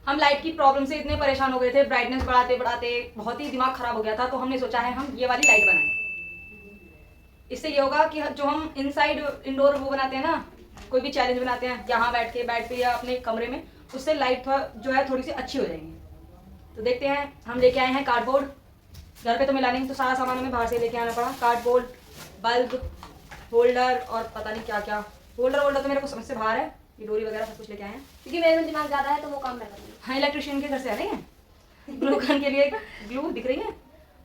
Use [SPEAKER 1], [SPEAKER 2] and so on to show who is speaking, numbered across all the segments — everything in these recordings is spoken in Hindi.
[SPEAKER 1] हम लाइट की प्रॉब्लम से इतने परेशान हो गए थे, ब्राइटनेस बढ़ाते बढ़ाते बहुत ही दिमाग खराब हो गया था। तो हमने सोचा है हम ये वाली लाइट बनाएं। इससे ये होगा कि जो हम इनसाइड इंडोर वो बनाते हैं ना, कोई भी चैलेंज बनाते हैं यहाँ बैठ के बेड पे या अपने कमरे में, उससे लाइट जो है थोड़ी सी अच्छी हो जाएंगी। तो देखते हैं। हम लेके आए हैं कार्डबोर्ड। घर पे तो मिला नहीं, तो सारा सामान हमें बाहर से लेके आना पड़ा। कार्डबोर्ड, बल्ब, होल्डर और पता नहीं क्या क्या। होल्डर तो मेरे को समझ से बाहर है। ये डोरी वगैरह सब कुछ लेके आए हैं
[SPEAKER 2] क्योंकि मेरे में दिमाग ज्यादा है तो वो काम मैं करूँगी।
[SPEAKER 1] हाँ, इलेक्ट्रिशियन के घर से आ रही है। ग्लू गन के लिए ग्लू दिख रही है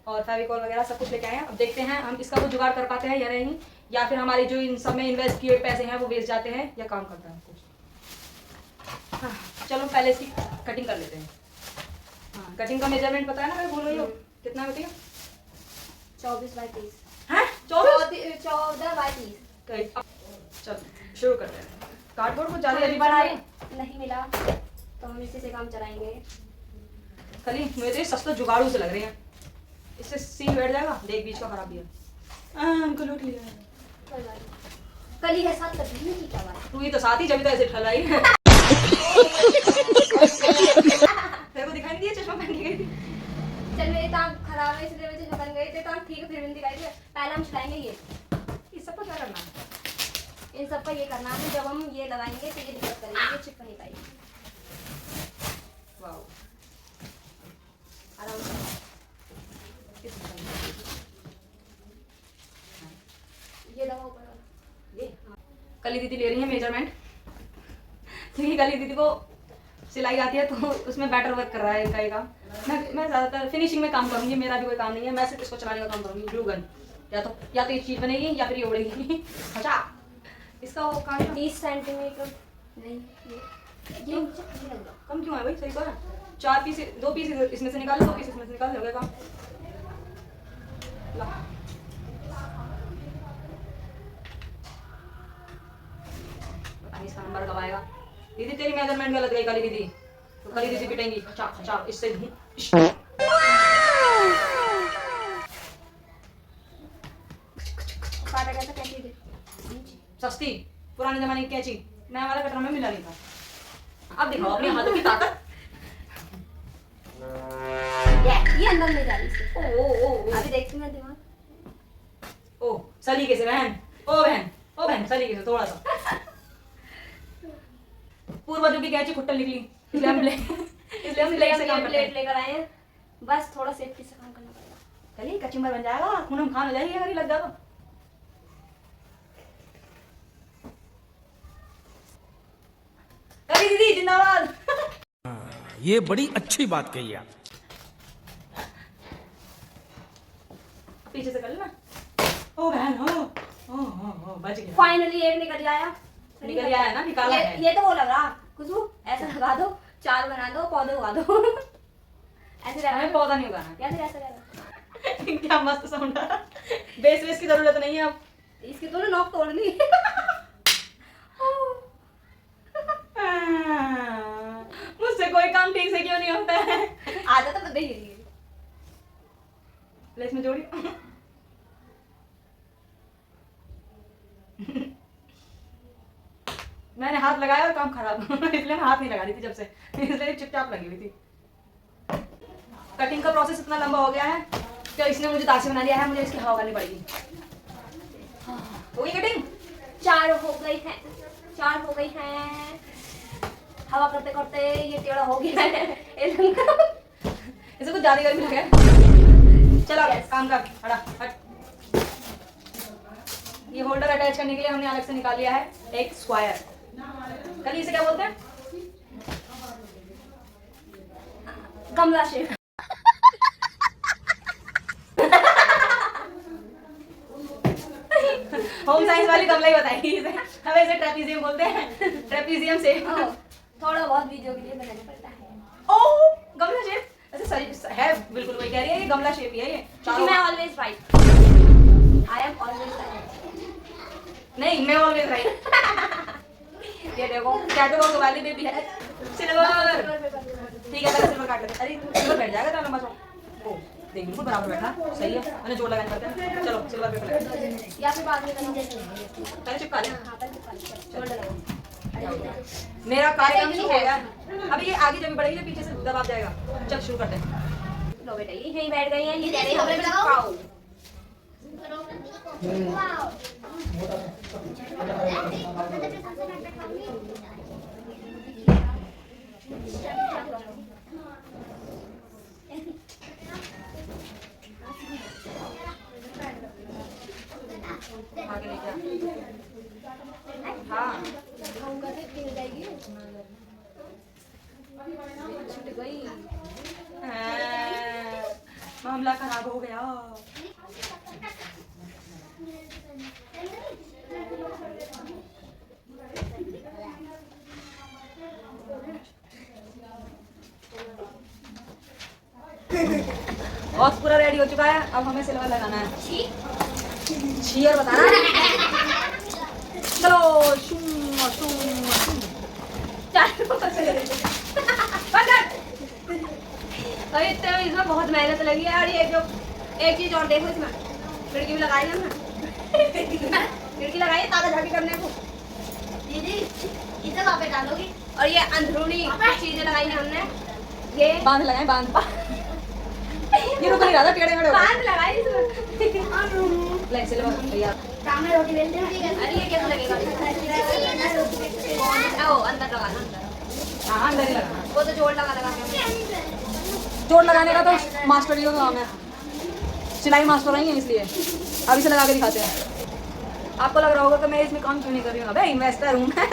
[SPEAKER 1] और फेविकॉल वगैरह सब कुछ लेके आए हैं। अब देखते हैं हम इसका कुछ जुगाड़ कर पाते हैं या नहीं, या फिर हमारे जो इन सब में इन्वेस्ट किए पैसे हैं वो वेस्ट जाते हैं या काम करता है कुछ। हाँ, चलो पहले इसकी कटिंग कर लेते हैं। हाँ, कटिंग का मेजरमेंट पता है ना, मैं भूल रही हूँ। कितना बेटिया?
[SPEAKER 2] 24 बाई 30।
[SPEAKER 1] हैं 24?
[SPEAKER 2] 14 बाई 30।
[SPEAKER 1] चलो शुरू करते हैं। कार्डबोर्ड को ज्यादा
[SPEAKER 2] हमें बड़ा नहीं मिला तो हम इसी से काम चलाएंगे।
[SPEAKER 1] खाली मुझे तो ये सस्ता जुगाड़ू से लग रहे हैं। इससे सीन बैठ जाएगा। देख बीच का खराब भी है। हमको लूट लिया।
[SPEAKER 2] कोई बात नहीं, कल ही है साथ करनी की क्या बात।
[SPEAKER 1] तू ही तो साथ ही जब तो ऐसे ठलाई है। तेरे को दिखाई नहीं दिया चश्मा पहन के गई थी?
[SPEAKER 2] चल मेरी टांग खराब है इसलिए वजह से बन गई थी। टांग ठीक है फिर भी दिखाई दे। पहले हम चलाएंगे ये।
[SPEAKER 1] इस सबको क्या करना है?
[SPEAKER 2] इन सब का ये करना है। जब हम ये लगाएंगे तो ये दिक्कत करेंगे, ये चिपक नहीं पाएगी।
[SPEAKER 1] वाओ,
[SPEAKER 2] आराम से। ये दबाओ ऊपर वाला।
[SPEAKER 1] ये कली दीदी ले रही है मेजरमेंट, क्योंकि कली दीदी को सिलाई आती है तो उसमें बेटर वर्क कर रहा है इनका काम। मैं ज़्यादातर फिनिशिंग में काम करूँगी। मेरा भी कोई काम नहीं है, मैं सिर्फ इसको चलाने का काम करूँगी। ग्लू गन या तो ये चीज़ बनेगी या फिर ये उड़ेगी। अच्छा, इसका वो काम
[SPEAKER 2] 30 सेंटीमीटर नहीं, ये
[SPEAKER 1] कम क्यों है भाई? सही तो है। 4 पीस, 2 पीस इसमें से निकालो, 2 पीस इसमें से निकाल दोगे काम। ला, पता नहीं इसका नंबर कब आएगा। दीदी तेरी मेजरमेंट गलत गई काली दीदी, तो काली दीदी पिटेंगी। खचा खचा इससे
[SPEAKER 2] काटा कैसा कैंची दे।
[SPEAKER 1] सस्ती पुराने जमाने की कैंची, नया वाला कटरा में मिला नहीं था। अब दिखाओ अपने हाथों की ताकत।
[SPEAKER 2] ये अंदर ले जा रही है।
[SPEAKER 1] ओ
[SPEAKER 2] अभी देखती मैं दिमाग।
[SPEAKER 1] ओ सलीके से बहन, ओ बहन सलीके से थोड़ा सा। पूर्वजों की कैंची खुट्टल निकली, इसलिए हम ब्लेड से काम करते हैं।
[SPEAKER 2] प्लेट लेकर आए हैं, बस थोड़ा सेफ्टी से काम करना पड़ेगा।
[SPEAKER 1] चलिए कचुम्बर बन जाएगा, खून हम खान हो जाएगी अगर ये लग जाए तो। कली दीदी जिंदाबाद।
[SPEAKER 3] ये बड़ी अच्छी बात कही आप।
[SPEAKER 1] पीछे से कर लेना। ओ बहन ओ बच गया।
[SPEAKER 2] फाइनली एक निकल आया।
[SPEAKER 1] निकल आया है ना, निकाला है।
[SPEAKER 2] ये तो वो लग रहा खुशबू। ऐसा लगा दो, चार बना दो, पौधे उगा दो। ऐसे
[SPEAKER 1] हमें पौधा नहीं उगाना।
[SPEAKER 2] या फिर ऐसा रहना।
[SPEAKER 1] क्या मस्त साउंड आ रहा। बेस की जरूरत नहीं है अब।
[SPEAKER 2] इसकी तो नोक तोड़ दी।
[SPEAKER 1] मुझसे कोई काम ठीक से क्यों नहीं होता है?
[SPEAKER 2] आदत तो बदल ही
[SPEAKER 1] ले इसमें जोड़ी। मैंने हाथ लगाया और काम खराब। इसलिए मैं हाथ नहीं लगा रही थी जब से, इसलिए चुपचाप लगी हुई थी। कटिंग का प्रोसेस इतना लंबा हो गया है कि इसने मुझे दासी बना लिया है। मुझे इसकी हवा करनी पड़ेगी। हो गई कटिंग?
[SPEAKER 2] 4 हो गई है। 4 हो गई है। हवा करते करते ये टेढ़ा हो गया है।
[SPEAKER 1] इसे कुछ ज्यादा गर्मी लगे। चलो काम कर, हट। ये होल्डर अटैच करने के लिए हमने अलग से निकाल लिया है एक स्क्वायर। कल इसे क्या बोलते हैं?
[SPEAKER 2] गमला शेप।
[SPEAKER 1] होम साइंस वाली गमला ही बताएगी इसे। हमें इसे ट्रेपीजियम बोलते हैं। ट्रेपीजियम से
[SPEAKER 2] थोड़ा बहुत वीडियो के लिए बनाना पड़ता है।
[SPEAKER 1] ओ गमला शेप ऐसे सही है, बिल्कुल वही कह रही है। ये गमला शेप ही है ये।
[SPEAKER 2] मैं always right. I am always right.
[SPEAKER 1] नहीं, मैं ऑलवेज राइट। ये देखो क्या तो वाली बेबी है। सिल्वर। ठीक है, सिल्वर काट लेते। अरे सिल्वर बैठ जाएगा तो लंबा सा। ओ देख बिल्कुल बराबर बैठा, सही है। मैंने जोड़ लगाने पड़ता है। चलो सिल्वर पे
[SPEAKER 2] या फिर बाद में करना।
[SPEAKER 1] पहले चिपका ले।
[SPEAKER 2] हां पहले चिपका ले। जोड़ लगाओ।
[SPEAKER 1] मेरा कार्यक्रम शुरू हो गया। अभी ये आगे जब बढ़ेगी पीछे से दबाव जाएगा। चल शुरू करते हैं।
[SPEAKER 2] लो बेटा ये यहीं बैठ गई हैं, ये कह रही है हमें खाओ।
[SPEAKER 1] आगे लेके हाँ
[SPEAKER 2] छूट गई।
[SPEAKER 1] मामला खराब हो गया। बहुत पूरा रेडी हो चुका है, अब हमें सिल्वर लगाना है। छियर बताना। चलो शूम शूम शूम।
[SPEAKER 2] अरे इतने में इसमें बहुत मेहनत लगी है। और ये जो एक चीज और देखो, इसमें खिड़की भी लगाई है हमने। खिड़की लगाई है ताजा झांकी करने को। दीदी इसे वहाँ पे डालोगी। और ये अंदरूनी चीजें लगाई हैं हमने। ये
[SPEAKER 1] बांध लगाए बांध। ये रुक नहीं रहा था, टेढ़े मेढ़े
[SPEAKER 2] बांध लगाई इसमें।
[SPEAKER 1] ले सिल्वर भैया।
[SPEAKER 2] सामने रोटी बेलते हैं। अरे ये कैसे लगेगा? आओ अंदर लगा अंदर।
[SPEAKER 1] हाँ अंदर ही लगाना।
[SPEAKER 2] वो तो जोड़ लगा लगा के।
[SPEAKER 1] जोड़ लगाने का तो मास्टर जी का काम है। सिलाई मास्टर नहीं है इसलिए अभी से लगा के दिखाते हैं। आपको लग रहा होगा कि मैं इसमें काम क्यों नहीं कर रही हूँ। अबे इन्वेस्टर हूँ मैं।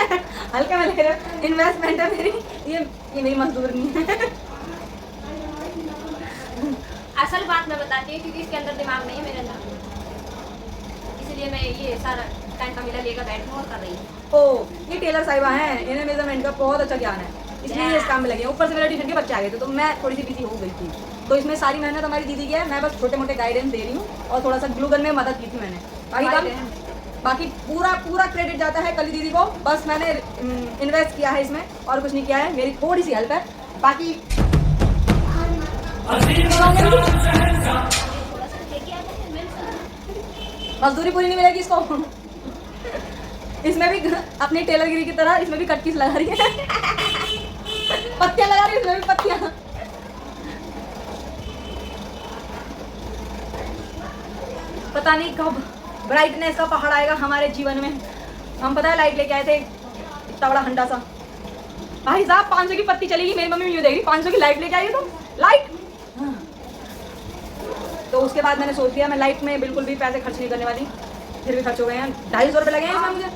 [SPEAKER 1] हल्के में ले रहे इन्वेस्टमेंट है मेरी। ये मेरी मजदूर नहीं है।
[SPEAKER 2] असल बात मैं बताती हूँ क्योंकि इसके अंदर दिमाग नहीं है मेरे अंदर, इसलिए मैं ये सारा टाइम का मिला लेकर बैठी हूँ और कर रही हूँ।
[SPEAKER 1] ओ ये टेलर साहिबा हैं, इन्हें मेजरमेंट का बहुत अच्छा ज्ञान है, इसलिए ये इस काम में लगे हैं। ऊपर से मेरे ट्यूशन के बच्चे आ गए थे तो मैं थोड़ी सी बिजी हो गई थी, तो इसमें सारी मेहनत हमारी दीदी की है। मैं बस छोटे मोटे गाइडेंस दे रही हूँ और थोड़ा सा ग्लू गन में मदद की थी मैंने। बाकी पूरा क्रेडिट जाता है कली दीदी को। बस मैंने इन्वेस्ट किया है इसमें और कुछ नहीं किया है, मेरी थोड़ी सी हेल्प है। बाकी मजदूरी पूरी नहीं मिलेगी इसको। इसमें भी अपनी टेलरगिरी की तरह इसमें भी कटकीस लगा रही है। पत्तियां लगा रही है इसमें भी पत्तियां। पता नहीं कब ब्राइटनेस का पहाड़ आएगा हमारे जीवन में। हम पता है लाइट लेके आए थे इतना बड़ा हंडा सा। भाई साहब 500 की पत्ती चलेगी, मेरी मम्मी यूँ देगी 500 की लाइट लेके आई हो तुम लाइट। तो उसके बाद मैंने सोच लिया मैं लाइट में बिल्कुल भी पैसे खर्च नहीं करने वाली। फिर भी खर्च हो गए हैं, 250 रुपये लगे हैं इसमें मुझे।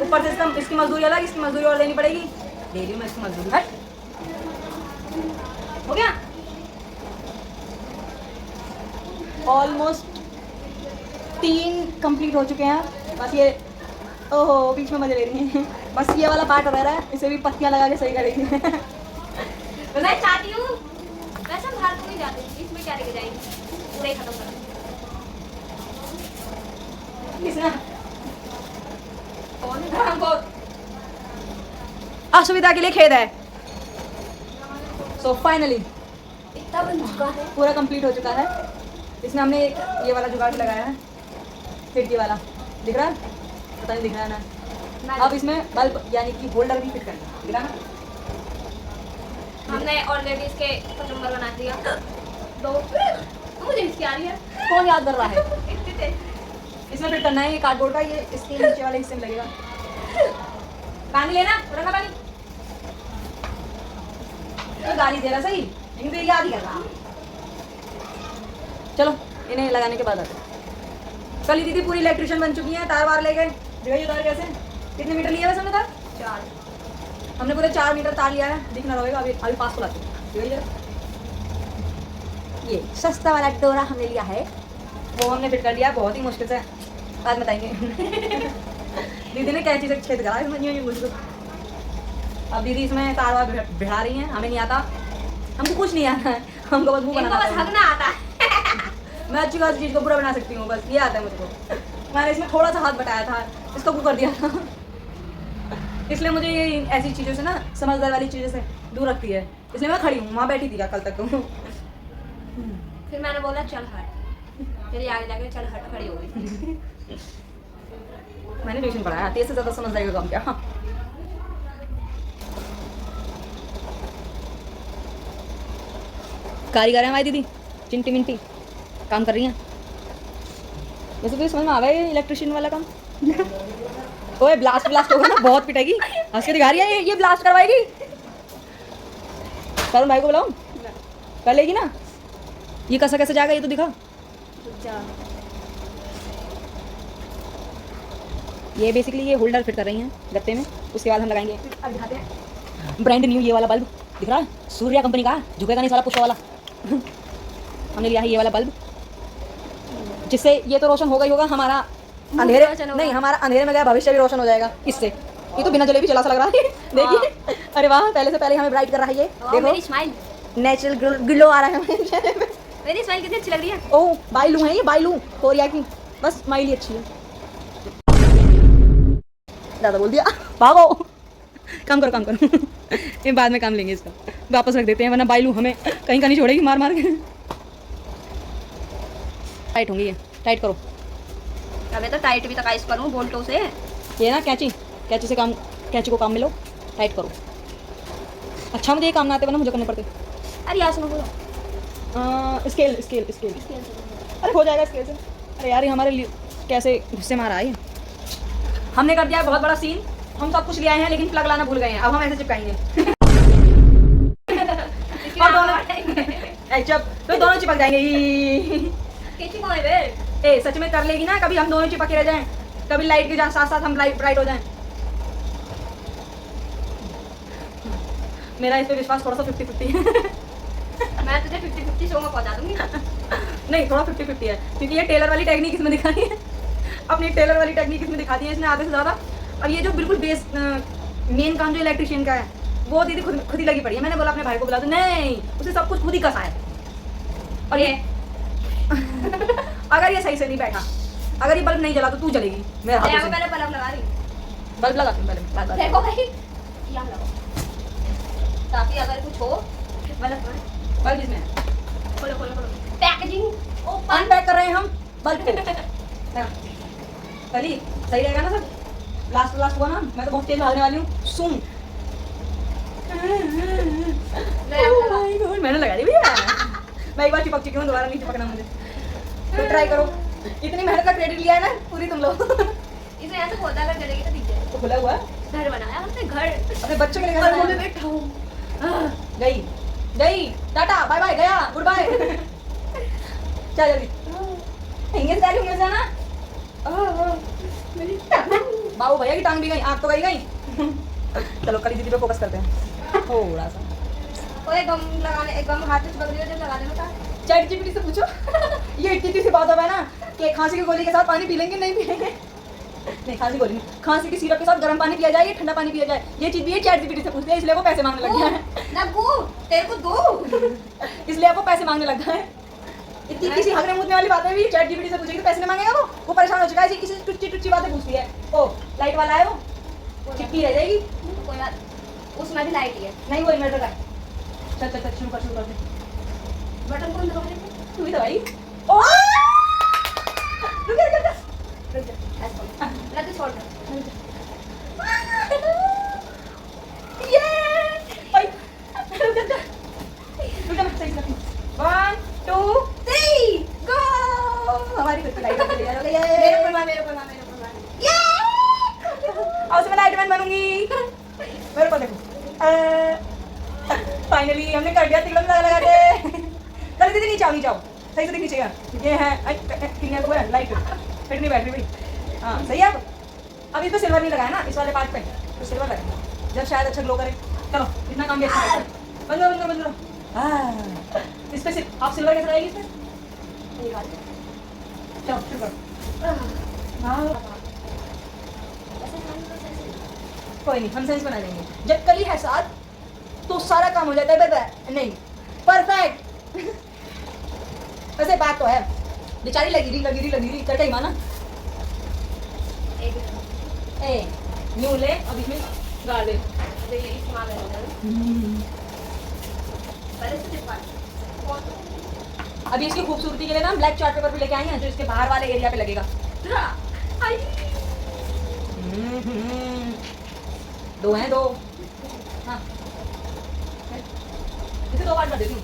[SPEAKER 1] ऊपर से इसकी मजदूरी अलग, इसकी मजदूरी और देनी पड़ेगी। दे रही हूँ मैं इसकी मजदूरी। हट हो गया ऑलमोस्ट 3 कंप्लीट हो चुके हैं। बस ये ओहो बीच में मजे ले रही हैं। बस ये वाला पार्ट रह रहा है, इसे भी पत्तियां लगा के सही करेगी।
[SPEAKER 2] मैं चाहती हूँ वैसे हम बाहर को नहीं जाते, इसमें क्या लेके जाएंगे, पूरा ही खत्म कर।
[SPEAKER 1] हमको असुविधा के लिए खेद है। सो फाइनली
[SPEAKER 2] इतना बन चुका है,
[SPEAKER 1] पूरा कंप्लीट हो चुका है। इसमें हमने एक ये वाला जुगाड़ लगाया है, खिड़की वाला। दिख रहा है? पता नहीं दिख रहा है ना। अब इसमें बल्ब यानी कि होल्डर भी फिट करना है। दिख रहा है ना?
[SPEAKER 2] हमने ऑलरेडी इसके कचुम्बर बना दिया 2। मुझे इसकी आ रही है,
[SPEAKER 1] कौन याद कर रहा है?
[SPEAKER 2] इतने थे।
[SPEAKER 1] इसमें फिट करना है ये कार्डबोर्ड का, ये इसके नीचे वाले हिस्से में लगेगा। पानी लेना, रखा पानी। तो गाली दे रहा सही, लेकिन तो याद ही कर रहा। चलो इन्हें लगाने के बाद आते हैं। कल दीदी पूरी इलेक्ट्रिशियन बन चुकी हैं, तार वार ले गए। दिखाइए तार कैसे, कितने मीटर लिया वैसे हमने तार?
[SPEAKER 2] 4।
[SPEAKER 1] हमने पूरे 4 मीटर तार लिया है। दिखना रहेगा अभी पास को लाते हैं। दिखाइए ये सस्ता वाला डोरा हमने लिया है, वो हमने फिट कर लिया है बहुत ही मुश्किल से। बाद बताएंगे। दीदी ने कैंची से छेद करा इसमें मुझको। अब दीदी इसमें तार वार भिड़ा रही हैं, हमें नहीं आता, हमको कुछ नहीं आता है, हमको बस मुँह
[SPEAKER 2] इनको बस
[SPEAKER 1] बनाना
[SPEAKER 2] हगना आता है।
[SPEAKER 1] मैं अच्छी खासी चीज़ को बुरा बना सकती हूँ, बस ये आता है मुझको। मैंने इसमें थोड़ा सा हाथ बटाया था, इसको वो कर दिया था। इसलिए मुझे ये ऐसी चीज़ों से ना, समझदार वाली चीज़ों से दूर रखती है, इसलिए मैं खड़ी हूँ। वहाँ बैठी थी क्या कल तक तो।
[SPEAKER 2] फिर मैंने बोला चल हट, फिर ये आगे जाके चल हट खड़ी हो गई।
[SPEAKER 1] मैंने ट्यूशन पढ़ाया, 30 से ज़्यादा समझदारी का काम किया। हाँ कारीगर है हमारी दीदी, चिंटी मिंटी काम कर रही हैं। वैसे तो समझ में आ गया ये इलेक्ट्रिशियन वाला काम। ओए ब्लास्ट ब्लास्ट होगा ना, बहुत पिटेगी। हंस के दिखा रही है ये ब्लास्ट करवाएगी। करुण भाई को बुलाऊं, कर लेगी ना। ये कैसा कैसे जाएगा ये तो दिखा। ये बेसिकली ये होल्डर फिट कर रही हैं गत्ते में, उसके बाद हम लगाएंगे। अब दिखाते हैं ब्रांड न्यू ये वाला बल्ब दिख रहा है, सूर्या कंपनी का, झुकेगा नहीं साला पुष्पा वाला। हमने लिया है ये वाला बल्ब, जिससे ये तो रोशन होगा ही होगा, हमारा अंधेरे नहीं, हमारा अंधेरे में गया भविष्य भी रोशन हो जाएगा इससे। ये तो बिना जले भी चला सा लग रहा है। देखिए, अरे वाह, पहले से पहले हमें ब्राइट कर रहा है ये। देखो
[SPEAKER 2] मेरी स्माइल,
[SPEAKER 1] नेचुरल ग्लो आ रहा है हमारे चेहरे में।
[SPEAKER 2] मेरी स्माइल कितनी अच्छी लग रही है।
[SPEAKER 1] ओह बाइलू है ये, बाइलू कोरिया की, बस स्माइल ही अच्छी है। ज़्यादा बोल दिया, भागो। काम करो काम करो। ये बाद में काम लेंगे इसका, वापस रख देते हैं, वरना बाइलू हमें कहीं का नहीं छोड़ेगी मार मार के। टाइट होंगी ये, टाइट करो।
[SPEAKER 2] अबे तो टाइट भी तकाइस करूं बोल्टों से।
[SPEAKER 1] ये ना कैंची, कैंची से काम, कैंची को काम में लो, टाइट करो। अच्छा मुझे ये काम ना आते वरना मुझे करने पड़ते।
[SPEAKER 2] अरे यार सुनो बोलो।
[SPEAKER 1] स्केल स्केल स्केल, अरे हो जाएगा स्केल से। अरे यार ये हमारे लिए कैसे गुस्से मार रहा है ये। हमने कर दिया है बहुत बड़ा सीन, हम सब कुछ ले आए हैं लेकिन प्लग लाना भूल गए हैं, अब हम ऐसे चिपकाएंगे। और दोनों जब तो दोनों चिपक जाएंगे।
[SPEAKER 2] किसी को है बे।
[SPEAKER 1] ए सच में कर लेगी ना, कभी हम दोनों चिपके रह जाएं, कभी लाइट के साथ साथ हम ब्राइट हो जाएं। मेरा इस पे विश्वास थोड़ा सा 50-50 है।
[SPEAKER 2] मैं तुझे 50-50 शो में पहुंचा दूंगी।
[SPEAKER 1] नहीं थोड़ा 50-50 है, क्योंकि ये टेलर वाली टेक्निक इसमें दिखाई है, अपनी टेलर वाली टेक्निक इसमें दिखा दी है इसने आधे से ज़्यादा। और ये जो बिल्कुल बेस मेन काम जो इलेक्ट्रिशियन का है वो दीदी खुद ही लगी पड़ी है। मैंने बोला अपने भाई को बुला दो, नहीं उसे सब कुछ खुद ही कसा है। और ये अगर ये सही से नहीं बैठा, अगर ये बल्ब नहीं जला तो तू जलेगी मेरे हाथों से।
[SPEAKER 2] पहले बल्ब लगा रही
[SPEAKER 1] बल्ब लगा तुम पहले,
[SPEAKER 2] देखो भाई क्या लगाओ ताकि अगर कुछ हो
[SPEAKER 1] बल्ब इसमें
[SPEAKER 2] खोलो खोलो खोलो पैकेजिंग ओपन
[SPEAKER 1] अनपैक कर रहे हैं हम बल्ब को। कली सही रहेगा ना सब, लास्ट हुआ ना, मैं तो बहुत तेज भागने वाली हूँ। सुन मैंने लगा दी भैया, मैं एक बार चिपक चुकी हूँ, दोबारा नहीं चिपकना मुझे, तो ट्राई करो। इतनी मेहनत का क्रेडिट लिया है ना पूरी तुम लोग।
[SPEAKER 2] इसे यहाँ से खोदा अगर जलेगी तो दिख जाए।
[SPEAKER 1] तो खुला हुआ है,
[SPEAKER 2] घर बनाया हमने, घर
[SPEAKER 1] अपने बच्चों के लिए घर
[SPEAKER 2] और मैं
[SPEAKER 1] बनाया।
[SPEAKER 2] बैठा हूँ।
[SPEAKER 1] गई टाटा बाय बाय, गया गुड बाय। चल जल्दी इंगे से आगे जाना।
[SPEAKER 2] मेरी टांग
[SPEAKER 1] बाबू भैया की टांग भी गई, आँख तो गई। चलो कली दीदी पे फोकस करते हैं थोड़ा सा।
[SPEAKER 2] ओए गम लगाने, एक गम हाथ में चिपक रही है जब लगाने में था।
[SPEAKER 1] चैट जीपीटी से पूछो। ये इतनी सी बात है ना कि खांसी की गोली के साथ पानी पी लेंगे, नहीं पिएंगे। नहीं खांसी गोली नहीं, खांसी की सिरप के साथ गर्म पानी पिया जाए या ठंडा पानी पिया जाए, ये चीज भी ये चैट जीपीटी से पूछते हैं, इसलिए वो पैसे मांगने लग गया है।
[SPEAKER 2] ना गो तेरे को दो,
[SPEAKER 1] इसलिए आपको पैसे मांगने लग गया है। इतनी किसी हगने मुदने वाली बातें भी चैट जीपीटी से पूछेगी तो पैसे नहीं मांगेगा वो परेशान हो चुका है, किसी टुच्ची टुच्ची बातें पूछती है। ओ लाइट वाला है वो, चिपकी रह जाएगी।
[SPEAKER 2] कोई बात, उसमें भी लाइट ही है।
[SPEAKER 1] नहीं वो इन्वर्टर का है। चल शुरू कर दे।
[SPEAKER 2] बटन कौन दबाए?
[SPEAKER 1] तू ही दवाई। ओ रुक जा
[SPEAKER 2] ना तो छोड़ दे।
[SPEAKER 1] ये भाई रुक जा मैं सही से 1 2 3 गो। हमारी खुद की लाइट आ गई है।
[SPEAKER 2] मेरे ऊपर ये
[SPEAKER 1] और उसमें लाइटमैन बनूंगी। मेरे को देखो, फाइनली हमने कर दिया तिलक लगा के। चलो दीदी नीचे आओ सही से दिखनी चाहिए। ये है लाइट फिट नहीं बैठ रही भाई। हाँ सही है। अब इस पे सिल्वर नहीं लगाया ना इस वाले पार्ट पे, तो सिल्वर लगाए जब शायद अच्छा ग्लो करे। चलो इतना काम भी अच्छा है। बंद करो। इस पे आप सिल्वर कैसे लगाएगी इस पे? चलो शुरू करो। कोई नहीं हम सेंस बना देंगे। जब कली है साथ तो सारा काम हो जाता है। बेबे नहीं परफेक्ट। वैसे बात तो है, बेचारी लगी रही करके ही माना। ए न्यू ले अब इसमें गाड़ दे। अभी इसकी खूबसूरती के लिए ना ब्लैक चार्ट पेपर भी लेके आई हैं जो इसके बाहर वाले एरिया पे लगेगा। दो हैं दो। हाँ इसे 2 पार्ट कर देती हूँ।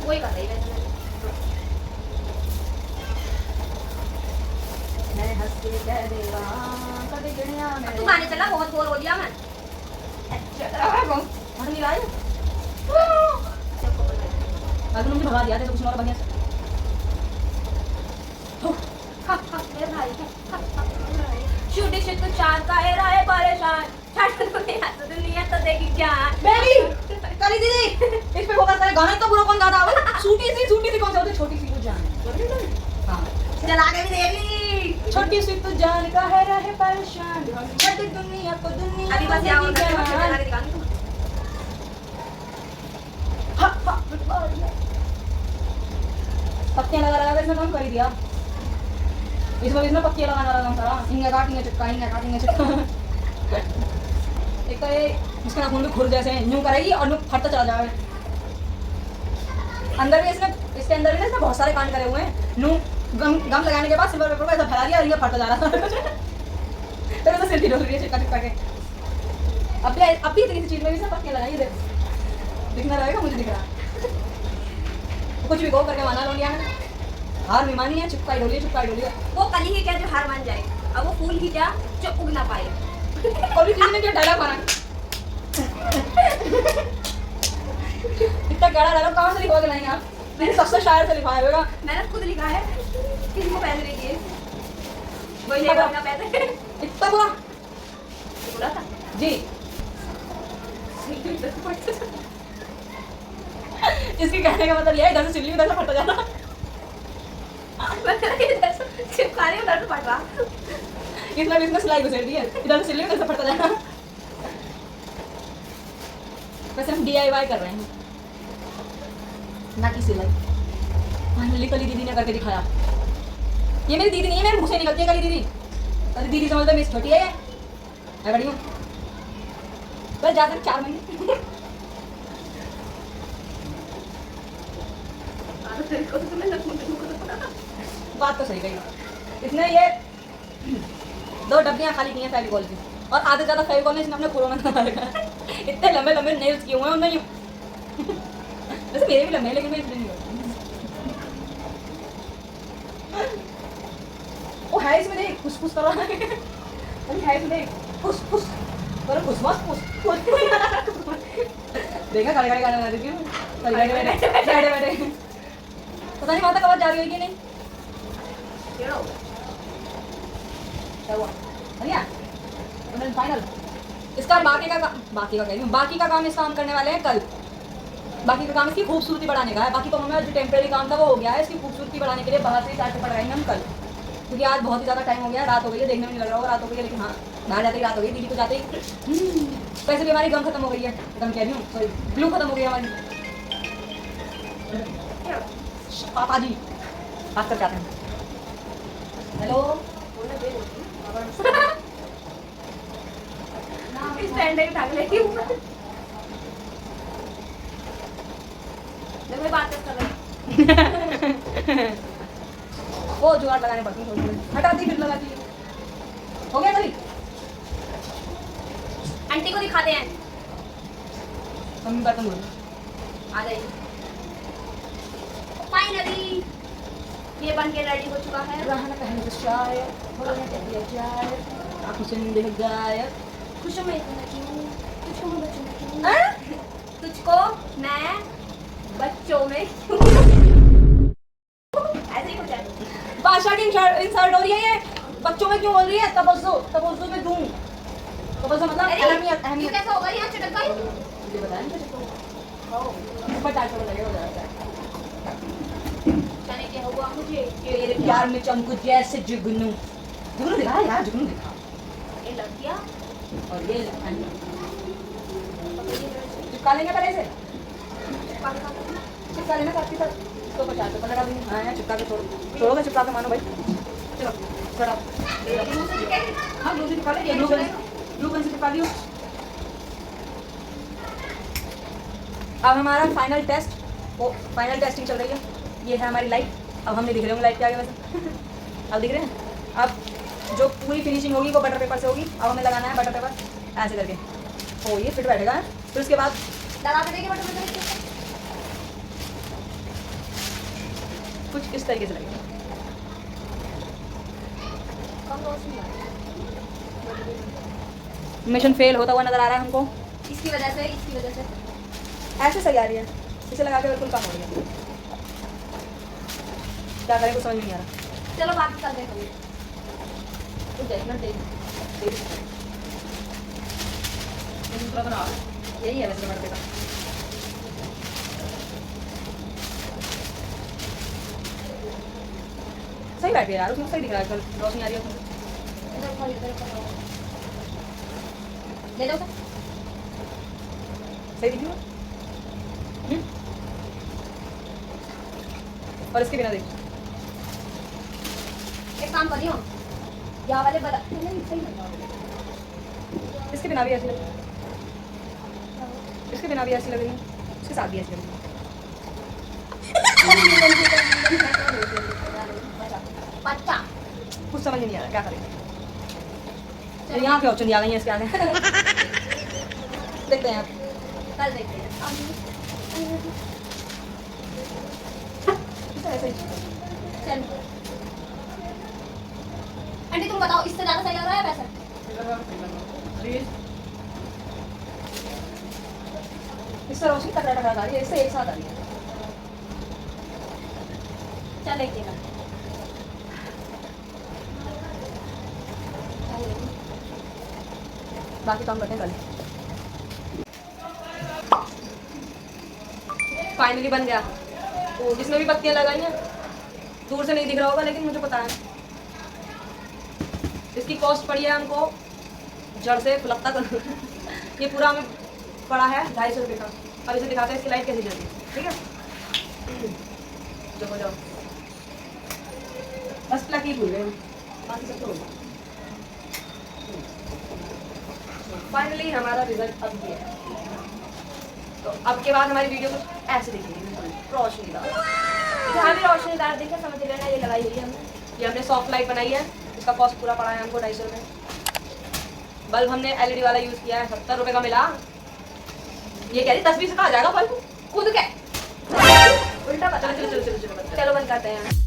[SPEAKER 2] वही कर रही है
[SPEAKER 1] मैं हंस के कह देगा कभी गिरना मैं
[SPEAKER 2] तू गाने चला बहुत बोर हो गया मैं
[SPEAKER 1] और नहीं आए अगर मुझे भगा दिया था तो कुछ और बढ़िया से
[SPEAKER 2] मेरे भाई शूटिंग से तो चार का है रहा है परेशान छाट तो नहीं आता दुनिया तो देखी क्या
[SPEAKER 1] बेबी काली दीदी इस पे फोकस करें गाना तो पूरा कौन गाता है सूटी सी कौन सा होती है छोटी सी तो जान हां
[SPEAKER 2] चला के भी देख ली
[SPEAKER 1] छोटी सी तो जान का है रहे परेशान छट दुनिया को दुनिया
[SPEAKER 2] अभी बस यहाँ होता है चला के दिखाऊंगी
[SPEAKER 1] पत्तियां लगा इसमें काम कर ही दिया इसमें पत्तियां लगाना लगा सारा इंगे काट इंगे चिपका एक तो ये इसका नाखून भी खुर जैसे यूं करेगी और यूं फटता चला जाएगा अंदर भी इसके अंदर भी ना इसमें बहुत सारे कांड करे हुए हैं नू गम लगाने के बाद सिल्वर पेपर को ऐसा फैला दिया और ये फटता जा रहा फिर तो सिल्की डोल रही है चिपका के अब भी इतनी सी चीज में भी इसमें पत्तियां लगाई देखो दिखना रहेगा मुझे दिख रहा कुछ भी गो करके माना लोनिया है हार मेहमानी है चिपकाई डोली
[SPEAKER 2] वो कली ही क्या जो हार मान जाए अब वो फूल ही क्या जो उग ना पाए
[SPEAKER 1] कभी किसी ने क्या डायलॉग मारा इतना गड़ा डायलॉग कहाँ से लिखवा के लाएंगे आप मैंने सबसे शायर से लिखवाया होगा
[SPEAKER 2] मैंने खुद लिखा है किसी को पैसे नहीं दिए वही लेगा अपना पैसे
[SPEAKER 1] इतना बुरा
[SPEAKER 2] बोला था
[SPEAKER 1] जी इसके कहने का मतलब ये है इधर से चिल्ली उधर से फट जाना
[SPEAKER 2] चिपका रही उधर से फट रहा
[SPEAKER 1] इसमें भी इसमें सिलाई घुसेड़ दी है इधर से चिल्ली उधर से फटता जाना वैसे हम DIY कर रहे हैं ना कि सिलाई फाइनली कली दीदी ने करके दिखाया ये मेरी दीदी नहीं है मेरे मुंह से निकलती है कली दीदी अरे दीदी समझ लो मेरी छोटी है मैं बड़ी हूँ बस ज़्यादा 4 महीने बात तो सही कही इसने ये 2 डब्बियाँ खाली की हैं फेविकॉल की और आधे ज़्यादा फेविकॉल ने इसने अपने खुरों में लगा रखा है इतने लंबे लंबे नेल्स किए हुए हैं उनमें यूँ वैसे मेरे भी लंबे हैं लेकिन मैं इसलिए नहीं करती वो है इसमें देख फुस फुस कर रहा है अभी है इसमें देख फुस फुस पर फुस मत फुस देखा खड़े खड़े गाना बना देती हूँ खड़े बैठे पता नहीं वहाँ तक आवाज जा रही है कि नहीं क्या हुआ बढ़िया फाइनल इसका बाकी का कह रही हूँ बाकी का काम इस काम करने वाले हैं कल बाकी का काम इसकी खूबसूरती बढ़ाने का है बाकी तो हमें जो टेम्परेरी काम था वो हो गया है इसकी खूबसूरती बढ़ाने के लिए बाहर से ही चार्ट पढ़ाएंगे हम कल क्योंकि आज बहुत ही ज़्यादा टाइम हो गया रात हो गई है देखने में नहीं लग रहा होगा रात हो गई है लेकिन हाँ बाहर जाते ही रात हो गई दीदी को जाते ही वैसे भी हमारी गम खत्म हो गई है गम कह रही हूँ सॉरी ग्लू खत्म हो गई हमारी पापा जी बात करके आते हैं हेलो
[SPEAKER 2] स्टैंड है उठा के लेती हूँ मैं बात कर रही
[SPEAKER 1] वो जुगाड़ लगाने पड़ती है थोड़ी हटा दी फिर लगाती है हो गया चली
[SPEAKER 2] आंटी को दिखाते हैं
[SPEAKER 1] मम्मी बर्तन बोल
[SPEAKER 2] आ जाइए फाइनली ये बन के रेडी हो चुका है
[SPEAKER 1] रहना पहले तो शायद थोड़ा सा दिया जाए आंखों से नींद गायब
[SPEAKER 2] खुशो में इतना क्यों तुझको मैं बच्चों में क्यों तुझको मैं बच्चों में क्यों ऐसे ही कुछ है
[SPEAKER 1] बादशाह की इंसर्ट हो रही है ये बच्चों में क्यों बोल रही है तबज्जो में दूं तबज्जो मतलब अहमियत
[SPEAKER 2] ये कैसा होगा यहाँ चटक गई
[SPEAKER 1] मुझे बताया ना ऊपर टाइट हो लगेगा हो जाएगा
[SPEAKER 2] जाने क्या हुआ मुझे
[SPEAKER 1] तेरे प्यार में चमकू जैसे जुगनू दिखा यार जुगनू दिखा
[SPEAKER 2] ये लग गया
[SPEAKER 1] और ये चिपका लेंगे पहले से चिपका लेना साथ के साथ इसको 50 रुपये लगा देंगे हाँ यार चिपका के छोड़ोगे चिपका के मानो भाई चलो छोड़ा हाँ ग्लू से चिपका ले ग्लू गन से चिपका दियो अब हमारा फाइनल टेस्टिंग चल रही है ये है हमारी लाइट अब हम नहीं दिख रहे होंगे लाइट के आगे वैसे अब दिख रहे हैं अब जो पूरी फिनिशिंग होगी वो बटर पेपर से होगी अब हमें लगाना है बटर पेपर ऐसे करके ओ ये फिट बैठेगा फिर उसके बाद
[SPEAKER 2] लगा के देखिए बटर पेपर
[SPEAKER 1] कुछ इस तरीके से लगेगा।
[SPEAKER 2] कम रोशनी आ रही
[SPEAKER 1] मिशन फेल होता हुआ नजर आ रहा है हमको।
[SPEAKER 2] है। इसकी वजह से
[SPEAKER 1] ऐसे सही आ रही है, इसे लगा के बिल्कुल कम हो रही है। क्या करें कुछ समझ में नहीं आ रहा।
[SPEAKER 2] चलो बाकी कल देखोगे।
[SPEAKER 1] तो देखना दूसरा बना यही है वैसे मर्दे का। सही बैठ गया यार, उसमें सही दिख रहा है, कल रोशनी आ रही है उसमें।
[SPEAKER 2] ले दो
[SPEAKER 1] सही दिख रही है। और इसके बिना देख,
[SPEAKER 2] एक काम करियो, यहाँ वाले बता नहीं सही लग रहा है।
[SPEAKER 1] इसके बिना भी ऐसी लग रही है, इसके बिना भी ऐसी लग रही है, इसके साथ भी ऐसी लग रही है।
[SPEAKER 2] बच्चा
[SPEAKER 1] कुछ समझ नहीं आ रहा क्या करें। यहाँ क्या ऑप्शन दिया गई है इसके आगे। देखते हैं आप।
[SPEAKER 2] कल देखते हैं।
[SPEAKER 1] ऐसे ही
[SPEAKER 2] चल आंटी तुम बताओ इससे ज्यादा सही लग रहा है वैसे?
[SPEAKER 1] इससे रोशनी टकरा टकरा आ रही है, इससे एक साथ आ रही है।
[SPEAKER 2] चल देखिएगा।
[SPEAKER 1] बाकी काम करते हैं कल। फाइनली बन गया। तो जिसमें भी पत्तियां लगाई हैं दूर से नहीं दिख रहा होगा, लेकिन मुझे पता है इसकी कॉस्ट पड़ी है हमको जड़ से फुलक तक। ये पूरा हमें पड़ा है 250 रुपये का। अब इसे दिखाते हैं इसकी लाइट कैसी जलती है। ठीक है, चलो जाओ, बस प्लग ही भूल गए, बाकी सब तो होगा। फाइनली हमारा रिजल्ट अब ये है। तो अब के बाद हमारी वीडियो कुछ ऐसे दिखेगी, रोशनीदार।
[SPEAKER 2] जहाँ भी रोशनीदार दिखे समझ लेना ये लगाई हुई है हमने।
[SPEAKER 1] ये हमने सॉफ्ट लाइट बनाई है, इसका कॉस्ट पूरा पड़ा है हमको 250 रुपये। बल्ब हमने LED वाला यूज़ किया है, 70 रुपये का मिला। ये कह रही 10-20 का आ जाएगा बल्ब।
[SPEAKER 2] खुद के उल्टा बता।
[SPEAKER 1] चलो चलो चलो चलो चलो
[SPEAKER 2] चलो बंद करते हैं।